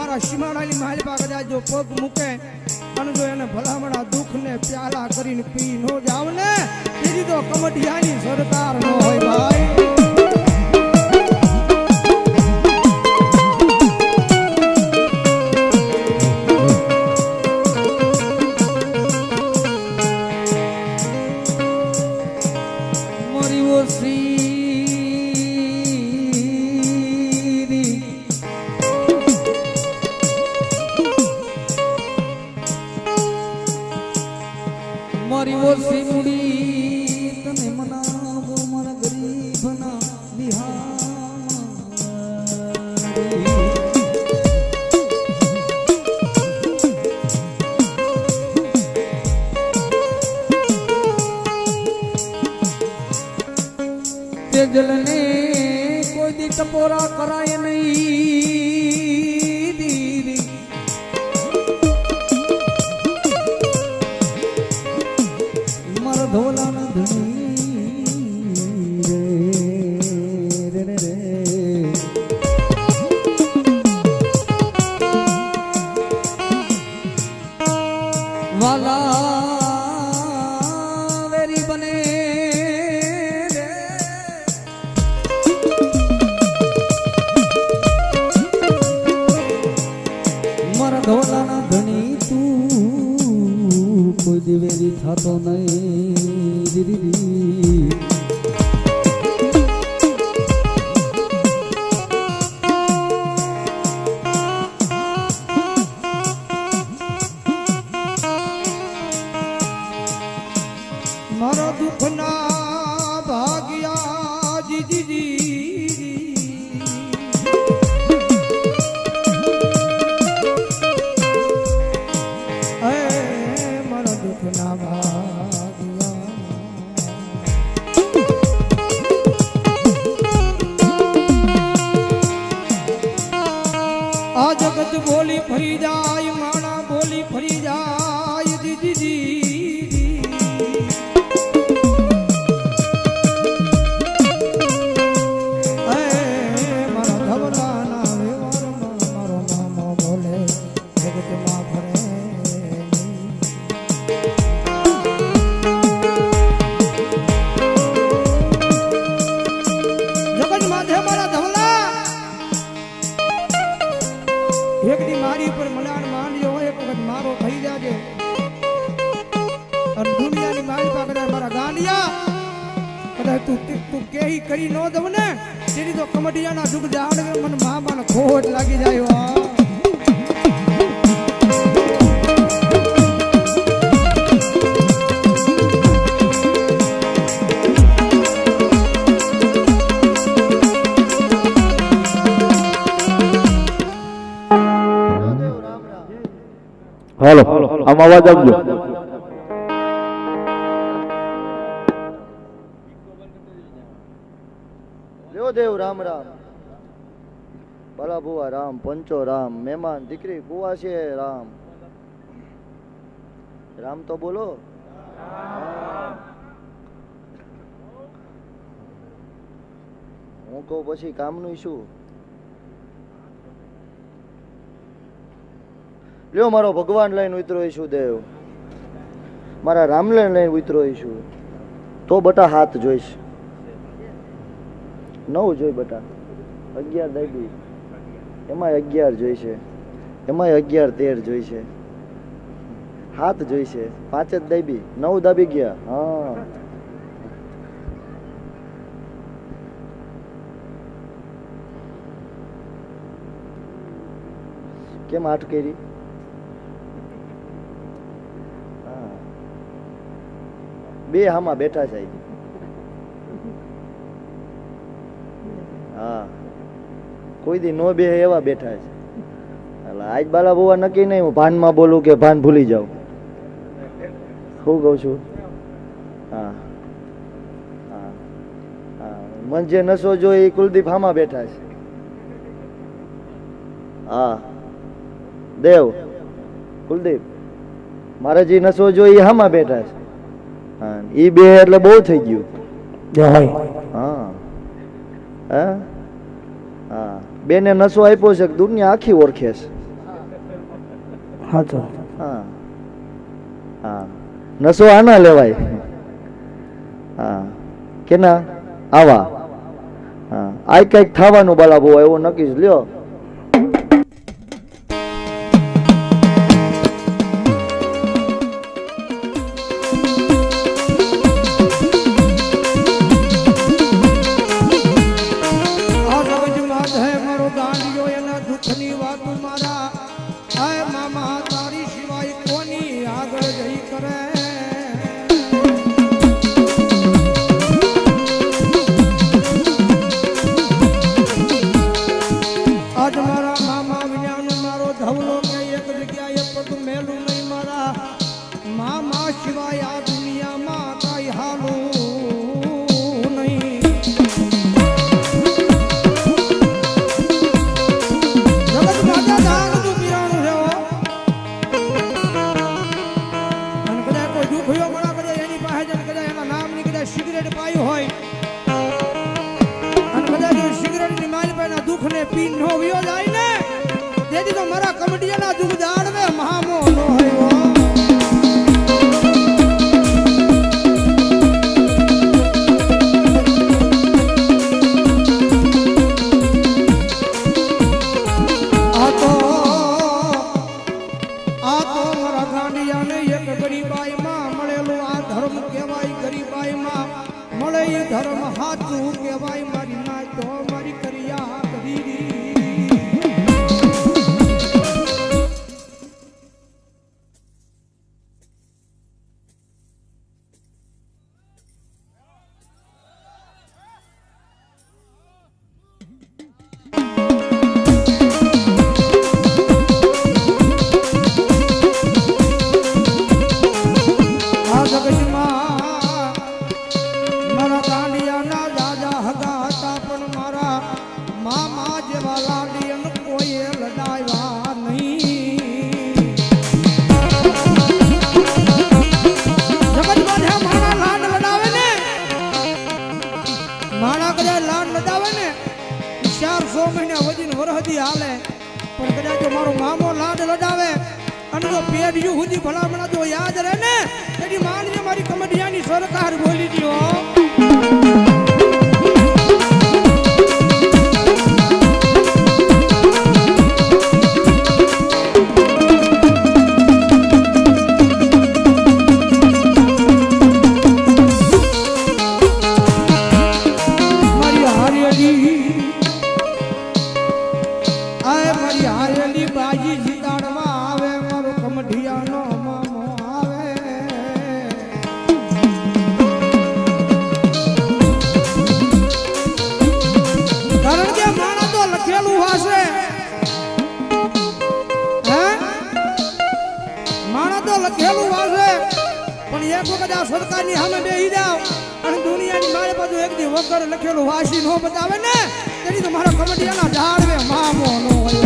મારા સીમાડાની માલપા કદાચ જો પગ મૂકે અને જો એને ભલામણા દુઃખ ને પ્યાલા કરીને પી નો જાવ ને તેથી તો કમઢિયાની સરકાર નો હોય ભાઈ. મારી ઓછી મૂડી તને મનાવો મારા ગરીબના તેજલને કોઈ દી ટપોરા કરાય નહીં દીદી. મારા ધોલાના ધણી રે રે રે વાલા વેરી બને રે. મારા ધોલાના ધણી તું કોઈ દિવેરી થતો નહીં દીદી. મારા દુઃખના ભાગ્યા જીજી મારા દુઃખના ભાગ્યા આ જગત બોલી ફરી જાય માણા બોલી ફરી જાય દીદી. એકડી મારી પર મનાણ માંડ્યો હોય એક વખત મારો થઈ જાજે અને દુનિયાની મારી પાસે કદાચ મારા ગાંડિયા કદાચ તું કેહી કરી ન દઉં ને તેની તો કમઢિયાના દુઃખ જાણ મને મામાને ખોટ લાગી જાય. હાલો આમ અવાજ આપજો. લ્યો દેવ રામ રામ. ભલા ભુવા રામ પંચો રામ મહેમાન દીકરી કુવા છે રામ. રામ તો બોલો. હું કહું પછી કામનું શું? લ્યો મારો ભગવાન લઈને ઉતરો છું દેવ. મારા રામને લઈને ઉતરો છું તો બટા હાથ જોઈશ. 9 જોઈ બટા 11 દાબી એમાં 11 જોઈશે એમાં 11 13 જોઈશે. હાથ જોઈશે 5 જ દાબી 9 દાબી ગયા. હા કેમ હાથ કરી? બે હામાં બેઠા છે. હા કોઈ દી નો બે એવા બેઠા છે. આજ બાલા બુવા નક્કી નહીં હું ભાનમાં બોલું કે ભાન ભૂલી જાઉં. શું કહું છું? હા હા હા મન જે નશો જો એ કુલદીપ હામાં બેઠા છે. હા દેવ કુલદીપ મારે જે નશો જો એ હામાં બેઠા છે. હા ઈ બે એટલે બહુ થઈ ગયું. હા હા હા બેને નશો આપ્યો છે દુનિયા આખી ઓળખે છે. હાચો હા હા નસો આના લેવાય હા કે ના આવા હા આ કઈક થવાનું બાલા બહુ એવું નક્કી જ લ્યો પી નો વિયો જાય ને તેથી તો મારા કમડિયાના દુઃખ જાણવે મહામો નો હયો આ તો મારા ગાંડિયાને એક ગરીબાઈ માં મળેલું આ ધર્મ કહેવાય ગરીબાઈ માં મળે એ ધર્મ હાચું કહેવાય મારી ના તો મારી કરિયા મામો લાડ લડાવે અને તો પેઢીયું સુધી ભલામણા જો યાદ રહે ને તેની માનજે મારી કમડિયાની સરકાર બોલી દીઓ સરકારની સામે બેહી જાવ અને દુનિયાની મારે બાજુ એક દી વગર લખેલું વાસી નો બતાવે ને તેની તો મારા કમડિયાના ઝાડવે મામો નો હોય